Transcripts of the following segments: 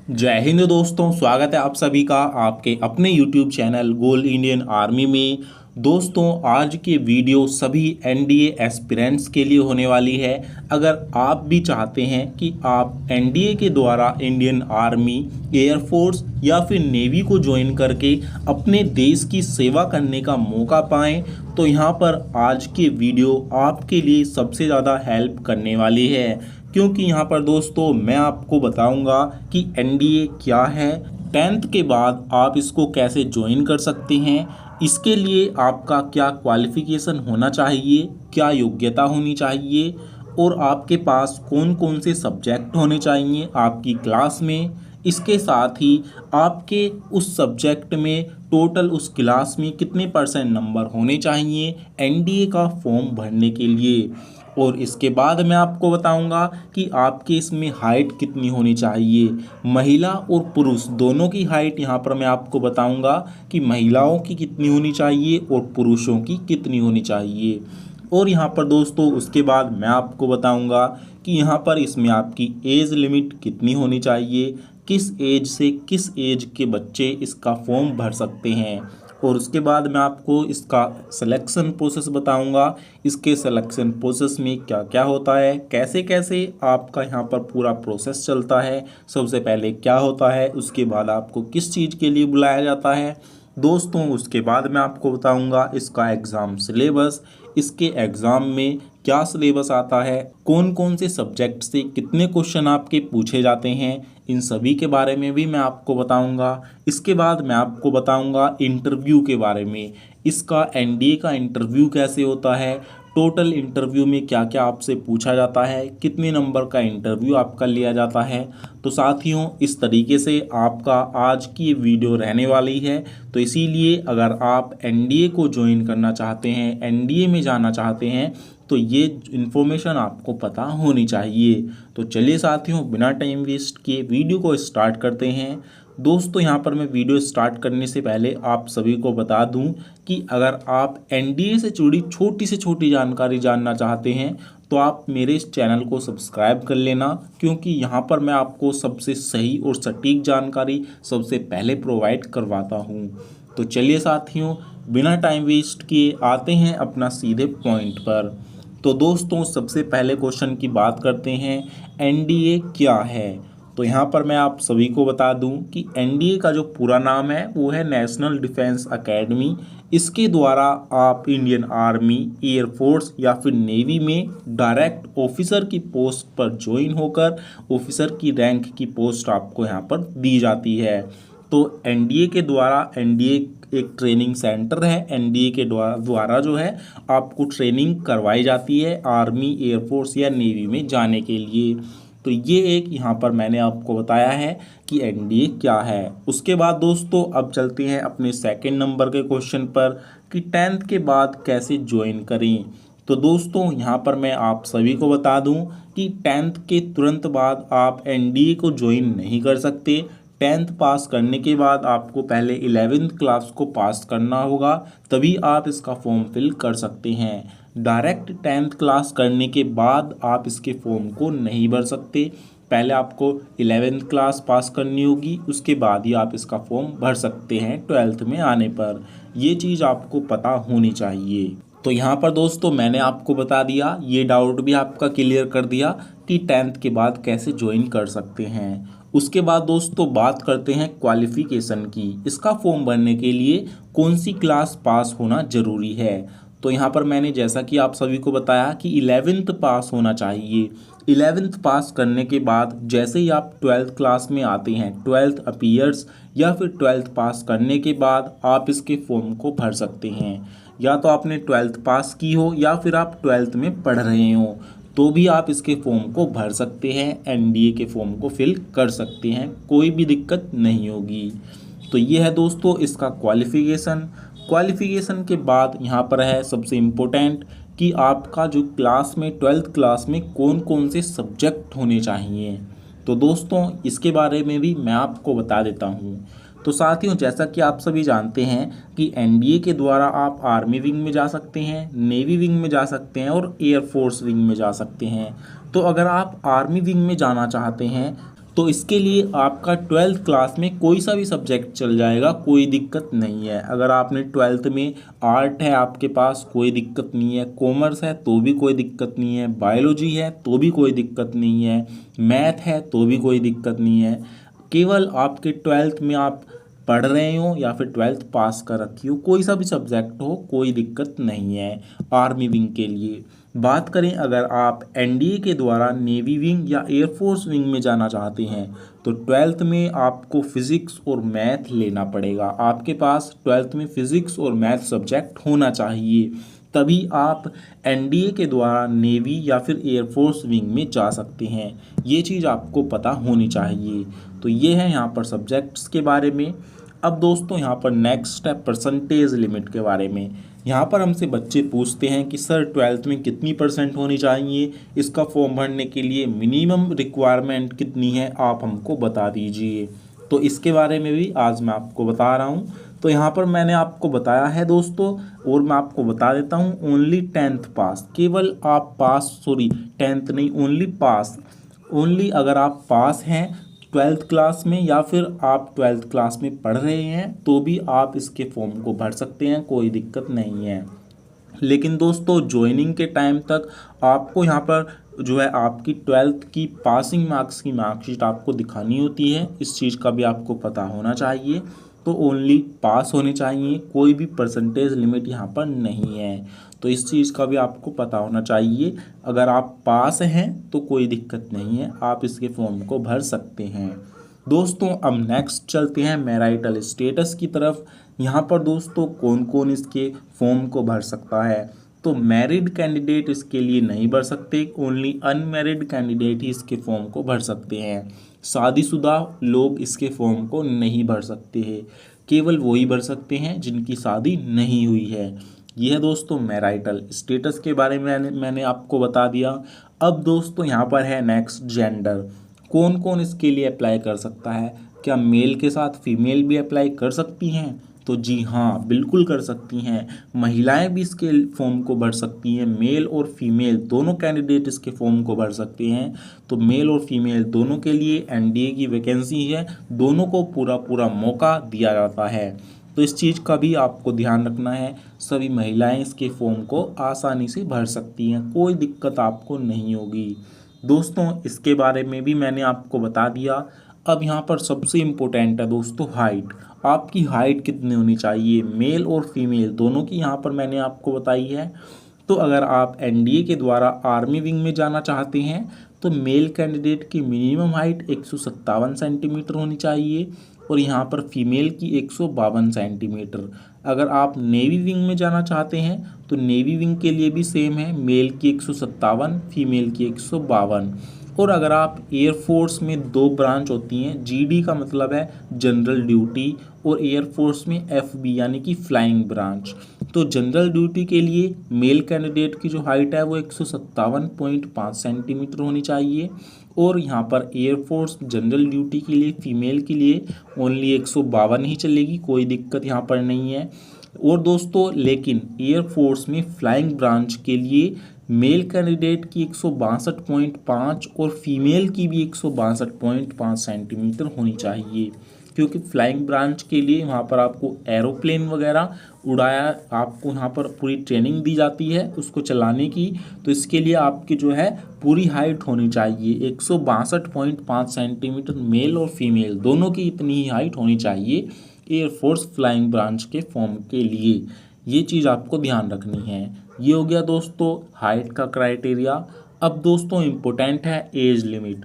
जय हिंद दोस्तों, स्वागत है आप सभी का आपके अपने YouTube चैनल गोल इंडियन आर्मी में। दोस्तों, आज की वीडियो सभी एनडीए एस्पिरेंट्स के लिए होने वाली है। अगर आप भी चाहते हैं कि आप एनडीए के द्वारा इंडियन आर्मी, एयरफोर्स या फिर नेवी को ज्वाइन करके अपने देश की सेवा करने का मौका पाएं, तो यहाँ पर आज की वीडियो आपके लिए सबसे ज़्यादा हेल्प करने वाली है। क्योंकि यहाँ पर दोस्तों मैं आपको बताऊंगा कि एनडीए क्या है, 10th के बाद आप इसको कैसे ज्वाइन कर सकते हैं, इसके लिए आपका क्या क्वालिफिकेशन होना चाहिए, क्या योग्यता होनी चाहिए और आपके पास कौन कौन से सब्जेक्ट होने चाहिए आपकी क्लास में। इसके साथ ही आपके उस सब्जेक्ट में टोटल उस क्लास में कितने % नंबर होने चाहिए एनडीए का फॉर्म भरने के लिए। और इसके बाद मैं आपको बताऊंगा कि आपके इसमें हाइट कितनी होनी चाहिए। महिला और पुरुष दोनों की हाइट यहाँ पर मैं आपको बताऊंगा कि महिलाओं की कितनी होनी चाहिए और पुरुषों की कितनी होनी चाहिए। और यहाँ पर दोस्तों उसके बाद मैं आपको बताऊंगा कि यहाँ पर इसमें आपकी एज लिमिट कितनी होनी चाहिए, किस एज से किस एज के बच्चे इसका फॉर्म भर सकते हैं। और उसके बाद मैं आपको इसका सिलेक्शन प्रोसेस बताऊंगा, इसके सिलेक्शन प्रोसेस में क्या क्या होता है, कैसे कैसे आपका यहाँ पर पूरा प्रोसेस चलता है, सबसे पहले क्या होता है, उसके बाद आपको किस चीज़ के लिए बुलाया जाता है। दोस्तों उसके बाद मैं आपको बताऊंगा इसका एग्ज़ाम सिलेबस, इसके एग्ज़ाम में क्या सिलेबस आता है, कौन कौन से सब्जेक्ट से कितने क्वेश्चन आपके पूछे जाते हैं, इन सभी के बारे में भी मैं आपको बताऊंगा। इसके बाद मैं आपको बताऊंगा इंटरव्यू के बारे में, इसका एनडीए का इंटरव्यू कैसे होता है, टोटल इंटरव्यू में क्या क्या आपसे पूछा जाता है, कितने नंबर का इंटरव्यू आपका लिया जाता है। तो साथियों इस तरीके से आपका आज की ये वीडियो रहने वाली है। तो इसीलिए अगर आप एनडीए को ज्वाइन करना चाहते हैं, एनडीए में जाना चाहते हैं, तो ये इन्फॉर्मेशन आपको पता होनी चाहिए। तो चलिए साथियों बिना टाइम वेस्ट किए वीडियो को स्टार्ट करते हैं। दोस्तों यहाँ पर मैं वीडियो स्टार्ट करने से पहले आप सभी को बता दूं कि अगर आप एनडीए से जुड़ी छोटी से छोटी जानकारी जानना चाहते हैं तो आप मेरे इस चैनल को सब्सक्राइब कर लेना, क्योंकि यहाँ पर मैं आपको सबसे सही और सटीक जानकारी सबसे पहले प्रोवाइड करवाता हूँ। तो चलिए साथियों बिना टाइम वेस्ट किए आते हैं अपना सीधे पॉइंट पर। तो दोस्तों सबसे पहले क्वेश्चन की बात करते हैं, एनडीए क्या है। तो यहाँ पर मैं आप सभी को बता दूं कि एनडीए का जो पूरा नाम है वो है नेशनल डिफेंस एकेडमी। इसके द्वारा आप इंडियन आर्मी, एयरफोर्स या फिर नेवी में डायरेक्ट ऑफिसर की पोस्ट पर ज्वाइन होकर ऑफिसर की रैंक की पोस्ट आपको यहाँ पर दी जाती है। तो एनडीए के द्वारा, एनडीए एक ट्रेनिंग सेंटर है, एनडीए के द्वारा जो है आपको ट्रेनिंग करवाई जाती है आर्मी, एयरफोर्स या नेवी में जाने के लिए। तो ये एक यहाँ पर मैंने आपको बताया है कि एनडीए क्या है। उसके बाद दोस्तों अब चलते हैं अपने सेकंड नंबर के क्वेश्चन पर कि 10th के बाद कैसे ज्वाइन करें। तो दोस्तों यहाँ पर मैं आप सभी को बता दूं कि 10th के तुरंत बाद आप एनडीए को ज्वाइन नहीं कर सकते। 10th पास करने के बाद आपको पहले 11th क्लास को पास करना होगा, तभी आप इसका फॉर्म फिल कर सकते हैं। डायरेक्ट 10th क्लास करने के बाद आप इसके फॉर्म को नहीं भर सकते, पहले आपको 11th क्लास पास करनी होगी, उसके बाद ही आप इसका फॉर्म भर सकते हैं 12th में आने पर। ये चीज़ आपको पता होनी चाहिए। तो यहाँ पर दोस्तों मैंने आपको बता दिया, ये डाउट भी आपका क्लियर कर दिया कि 10th के बाद कैसे ज्वाइन कर सकते हैं। उसके बाद दोस्तों बात करते हैं क्वालिफ़िकेशन की, इसका फॉर्म भरने के लिए कौन सी क्लास पास होना ज़रूरी है। तो यहाँ पर मैंने जैसा कि आप सभी को बताया कि 11th पास होना चाहिए। 11th पास करने के बाद जैसे ही आप 12th क्लास में आते हैं, 12th अपीयर्स या फिर 12th पास करने के बाद आप इसके फॉर्म को भर सकते हैं। या तो आपने 12th पास की हो या फिर आप 12th में पढ़ रहे हो, तो भी आप इसके फॉर्म को भर सकते हैं, एनडीए के फॉर्म को फिल कर सकते हैं, कोई भी दिक्कत नहीं होगी। तो ये है दोस्तों इसका क्वालिफ़िकेशन। क्वालिफ़िकेशन के बाद यहाँ पर है सबसे इम्पोर्टेंट कि आपका जो क्लास में 12th क्लास में कौन कौन से सब्जेक्ट होने चाहिए। तो दोस्तों इसके बारे में भी मैं आपको बता देता हूँ। तो साथियों जैसा कि आप सभी जानते हैं कि एनडीए के द्वारा आप आर्मी विंग में जा सकते हैं, नेवी विंग में जा सकते हैं और एयरफोर्स विंग में जा सकते हैं। तो अगर आप आर्मी विंग में जाना चाहते हैं तो इसके लिए आपका 12th क्लास में कोई सा भी सब्जेक्ट चल जाएगा, कोई दिक्कत नहीं है। अगर आपने 12th में आर्ट है आपके पास, कोई दिक्कत नहीं है, कॉमर्स है तो भी कोई दिक्कत नहीं है, बायोलॉजी है तो भी कोई दिक्कत नहीं है, मैथ है तो भी कोई दिक्कत नहीं है। केवल आपके 12th में आप पढ़ रहे हो या फिर 12th पास कर रखी हो, कोई सा भी सब्जेक्ट हो, कोई दिक्कत नहीं है आर्मी विंग के लिए। बात करें अगर आप एनडीए के द्वारा नेवी विंग या एयरफोर्स विंग में जाना चाहते हैं तो 12th में आपको फिज़िक्स और मैथ लेना पड़ेगा। आपके पास 12th में फिज़िक्स और मैथ सब्जेक्ट होना चाहिए, तभी आप एनडीए के द्वारा नेवी या फिर एयरफोर्स विंग में जा सकते हैं। ये चीज़ आपको पता होनी चाहिए। तो ये है यहाँ पर सब्जेक्ट्स के बारे में। अब दोस्तों यहाँ पर नेक्स्ट है परसेंटेज लिमिट के बारे में। यहाँ पर हमसे बच्चे पूछते हैं कि सर 12th में कितनी परसेंट होनी चाहिए, इसका फॉर्म भरने के लिए मिनिमम रिक्वायरमेंट कितनी है, आप हमको बता दीजिए। तो इसके बारे में भी आज मैं आपको बता रहा हूँ। तो यहाँ पर मैंने आपको बताया है दोस्तों, और मैं आपको बता देता हूँ ओनली 10th पास, केवल आप पास, सॉरी 10th नहीं, ओनली पास, ओनली अगर आप पास हैं 12th क्लास में या फिर आप 12th क्लास में पढ़ रहे हैं तो भी आप इसके फॉर्म को भर सकते हैं, कोई दिक्कत नहीं है। लेकिन दोस्तों ज्वाइनिंग के टाइम तक आपको यहाँ पर जो है आपकी 12th की पासिंग मार्क्स की मार्कशीट आपको दिखानी होती है, इस चीज़ का भी आपको पता होना चाहिए। तो ओनली पास होने चाहिए, कोई भी परसेंटेज लिमिट यहाँ पर नहीं है, तो इस चीज़ का भी आपको पता होना चाहिए। अगर आप पास हैं तो कोई दिक्कत नहीं है, आप इसके फॉर्म को भर सकते हैं। दोस्तों अब नेक्स्ट चलते हैं मैरिटल स्टेटस की तरफ। यहाँ पर दोस्तों कौन कौन इसके फॉर्म को भर सकता है, तो मैरिड कैंडिडेट इसके लिए नहीं भर सकते, ओनली अनमैरिड कैंडिडेट ही इसके फॉर्म को भर सकते हैं। शादीशुदा लोग इसके फॉर्म को नहीं भर सकते हैं, केवल वही भर सकते हैं जिनकी शादी नहीं हुई है। यह है दोस्तों मैरिटल स्टेटस के बारे में मैंने आपको बता दिया। अब दोस्तों यहाँ पर है नेक्स्ट जेंडर, कौन कौन इसके लिए अप्लाई कर सकता है। क्या मेल के साथ फीमेल भी अप्लाई कर सकती हैं, तो जी हाँ बिल्कुल कर सकती हैं। महिलाएं भी इसके फॉर्म को भर सकती हैं, मेल और फीमेल दोनों कैंडिडेट इसके फॉर्म को भर सकते हैं। तो मेल और फीमेल दोनों के लिए एनडीए की वैकेंसी है, दोनों को पूरा पूरा मौका दिया जाता है। तो इस चीज़ का भी आपको ध्यान रखना है, सभी महिलाएं इसके फॉर्म को आसानी से भर सकती हैं, कोई दिक्कत आपको नहीं होगी। दोस्तों इसके बारे में भी मैंने आपको बता दिया। अब यहाँ पर सबसे इम्पोर्टेंट है दोस्तों हाइट, आपकी हाइट कितनी होनी चाहिए, मेल और फीमेल दोनों की यहाँ पर मैंने आपको बताई है। तो अगर आप एनडीए के द्वारा आर्मी विंग में जाना चाहते हैं तो मेल कैंडिडेट की मिनिमम हाइट 157 सेंटीमीटर होनी चाहिए और यहाँ पर फीमेल की 152 सेंटीमीटर। अगर आप नेवी विंग में जाना चाहते हैं तो नेवी विंग के लिए भी सेम है, मेल की 157, फीमेल की 152। और अगर आप एयरफोर्स में दो ब्रांच होती हैं, जीडी का मतलब है जनरल ड्यूटी और एयरफोर्स में एफबी यानी कि फ्लाइंग ब्रांच। तो जनरल ड्यूटी के लिए मेल कैंडिडेट की जो हाइट है वो 157.5 सेंटीमीटर होनी चाहिए और यहाँ पर एयरफोर्स जनरल ड्यूटी के लिए फीमेल के लिए ओनली 152 ही चलेगी, कोई दिक्कत यहाँ पर नहीं है। और दोस्तों लेकिन एयरफोर्स में फ्लाइंग ब्रांच के लिए मेल कैंडिडेट की 162.5 और फीमेल की भी 162.5 सेंटीमीटर होनी चाहिए, क्योंकि फ्लाइंग ब्रांच के लिए वहाँ पर आपको एरोप्लेन वगैरह उड़ाया, आपको यहाँ पर पूरी ट्रेनिंग दी जाती है उसको चलाने की। तो इसके लिए आपकी जो है पूरी हाइट होनी चाहिए 162.5 सेंटीमीटर, मेल और फीमेल दोनों की इतनी ही हाइट होनी चाहिए एयरफोर्स फ्लाइंग ब्रांच के फॉर्म के लिए। ये चीज़ आपको ध्यान रखनी है। ये हो गया दोस्तों हाइट का क्राइटेरिया। अब दोस्तों इम्पोर्टेंट है एज लिमिट।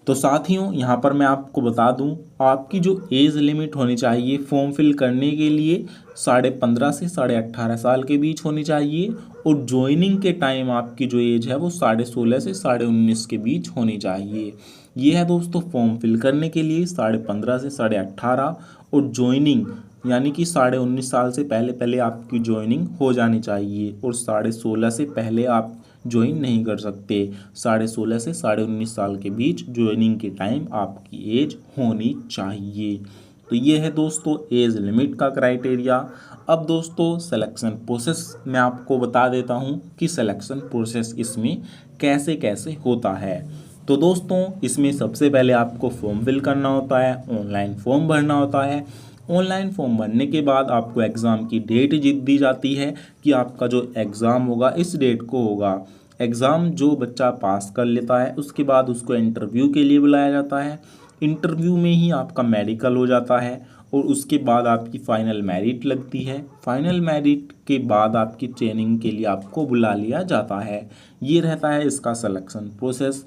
तो साथियों यहाँ पर मैं आपको बता दूं, आपकी जो एज लिमिट होनी चाहिए फॉर्म फिल करने के लिए 15.5 से 18.5 साल के बीच होनी चाहिए और ज्वाइनिंग के टाइम आपकी जो एज है वो 16.5 से 19.5 के बीच होनी चाहिए। ये है दोस्तों फॉर्म फिल करने के लिए 15.5 से 18.5 और ज्वाइनिंग यानी कि 19.5 साल से पहले पहले आपकी ज्वाइनिंग हो जानी चाहिए और 16.5 से पहले आप ज्वाइन नहीं कर सकते। 16.5 से 19.5 साल के बीच ज्वाइनिंग के टाइम आपकी एज होनी चाहिए। तो ये है दोस्तों एज लिमिट का क्राइटेरिया। अब दोस्तों सिलेक्शन प्रोसेस मैं आपको बता देता हूँ कि सिलेक्शन प्रोसेस इसमें कैसे कैसे होता है। तो दोस्तों इसमें सबसे पहले आपको फॉर्म फिल करना होता है, ऑनलाइन फॉर्म भरना होता है। ऑनलाइन फॉर्म भरने के बाद आपको एग्ज़ाम की डेट दी जाती है कि आपका जो एग्ज़ाम होगा इस डेट को होगा। एग्ज़ाम जो बच्चा पास कर लेता है उसके बाद उसको इंटरव्यू के लिए बुलाया जाता है। इंटरव्यू में ही आपका मेडिकल हो जाता है और उसके बाद आपकी फ़ाइनल मेरिट लगती है। फाइनल मेरिट के बाद आपकी ट्रेनिंग के लिए आपको बुला लिया जाता है। ये रहता है इसका selection process.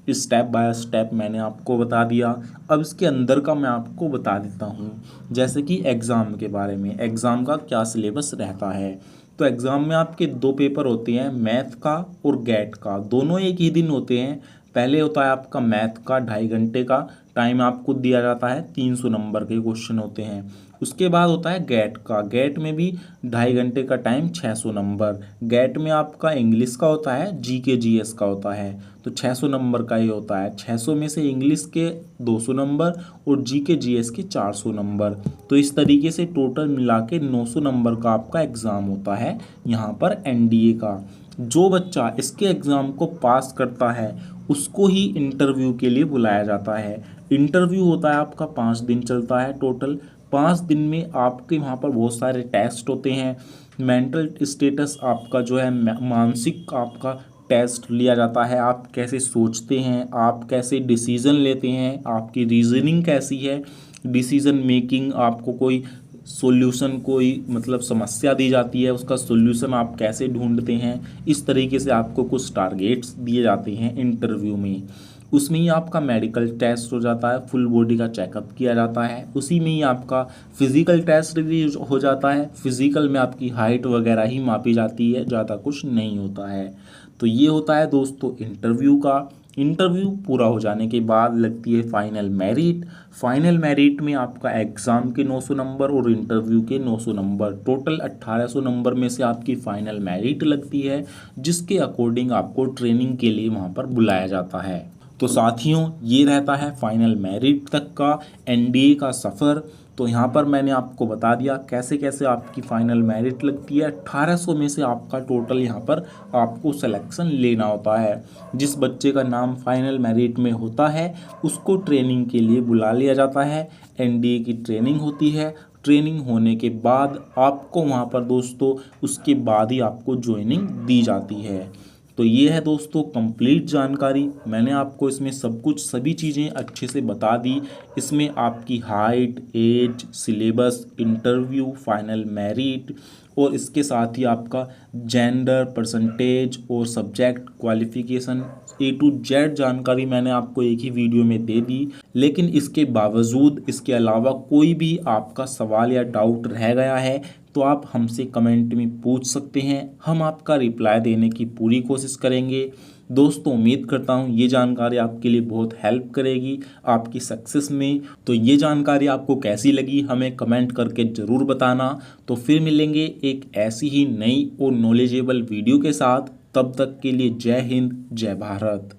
Step by step मैंने आपको बता दिया। अब इसके अंदर का मैं आपको बता देता हूँ, जैसे कि एग्ज़ाम के बारे में, एग्ज़ाम का क्या सिलेबस रहता है। तो एग्ज़ाम में आपके 2 पेपर होते हैं, मैथ का और गैट का। दोनों एक ही दिन होते हैं। पहले होता है आपका मैथ का 2.5 घंटे का टाइम आपको दिया जाता है, 300 नंबर के क्वेश्चन होते हैं। उसके बाद होता है गैट का। गैट में भी 2.5 घंटे का टाइम, 600 नंबर। गैट में आपका इंग्लिश का होता है, जीके जीएस का होता है, तो 600 नंबर का ही होता है। 600 में से इंग्लिश के 200 नंबर और जीके जीएस के 400 नंबर। तो इस तरीके से टोटल मिला के 900 नंबर का आपका एग्ज़ाम होता है यहाँ पर एनडीए का। जो बच्चा इसके एग्ज़ाम को पास करता है उसको ही इंटरव्यू के लिए बुलाया जाता है। इंटरव्यू होता है आपका 5 दिन चलता है टोटल। 5 दिन में आपके वहाँ पर बहुत सारे टेस्ट होते हैं। मेंटल स्टेटस आपका जो है, मानसिक आपका टेस्ट लिया जाता है। आप कैसे सोचते हैं, आप कैसे डिसीज़न लेते हैं, आपकी रीजनिंग कैसी है, डिसीज़न मेकिंग, आपको कोई सॉल्यूशन, कोई मतलब समस्या दी जाती है, उसका सॉल्यूशन आप कैसे ढूंढते हैं। इस तरीके से आपको कुछ टारगेट्स दिए जाते हैं इंटरव्यू में। उसमें ही आपका मेडिकल टेस्ट हो जाता है, फुल बॉडी का चेकअप किया जाता है। उसी में ही आपका फिजिकल टेस्ट भी हो जाता है। फिजिकल में आपकी हाइट वगैरह ही मापी जाती है, ज़्यादा कुछ नहीं होता है। तो ये होता है दोस्तों इंटरव्यू का। इंटरव्यू पूरा हो जाने के बाद लगती है फाइनल मेरिट। फाइनल मेरिट में आपका एग्ज़ाम के 900 नंबर और इंटरव्यू के 900 नंबर, टोटल 1800 नंबर में से आपकी फाइनल मेरिट लगती है, जिसके अकॉर्डिंग आपको ट्रेनिंग के लिए वहाँ पर बुलाया जाता है। तो साथियों ये रहता है फाइनल मेरिट तक का एनडीए का सफ़र। तो यहाँ पर मैंने आपको बता दिया कैसे कैसे आपकी फ़ाइनल मेरिट लगती है। 1800 में से आपका टोटल यहाँ पर आपको सिलेक्शन लेना होता है। जिस बच्चे का नाम फाइनल मेरिट में होता है उसको ट्रेनिंग के लिए बुला लिया जाता है। एनडीए की ट्रेनिंग होती है। ट्रेनिंग होने के बाद आपको वहाँ पर दोस्तों उसके बाद ही आपको ज्वाइनिंग दी जाती है। तो ये है दोस्तों कंप्लीट जानकारी। मैंने आपको इसमें सब कुछ, सभी चीज़ें अच्छे से बता दी। इसमें आपकी height, age, syllabus, interview, final merit और इसके साथ ही आपका जेंडर, परसेंटेज और subject qualification, A to Z जानकारी मैंने आपको एक ही वीडियो में दे दी। लेकिन इसके बावजूद, इसके अलावा कोई भी आपका सवाल या डाउट रह गया है तो आप हमसे कमेंट में पूछ सकते हैं। हम आपका रिप्लाई देने की पूरी कोशिश करेंगे। दोस्तों उम्मीद करता हूँ ये जानकारी आपके लिए बहुत हेल्प करेगी आपकी सक्सेस में। तो ये जानकारी आपको कैसी लगी हमें कमेंट करके ज़रूर बताना। तो फिर मिलेंगे एक ऐसी ही नई और नॉलेजेबल वीडियो के साथ। तब तक के लिए जय हिंद, जय भारत।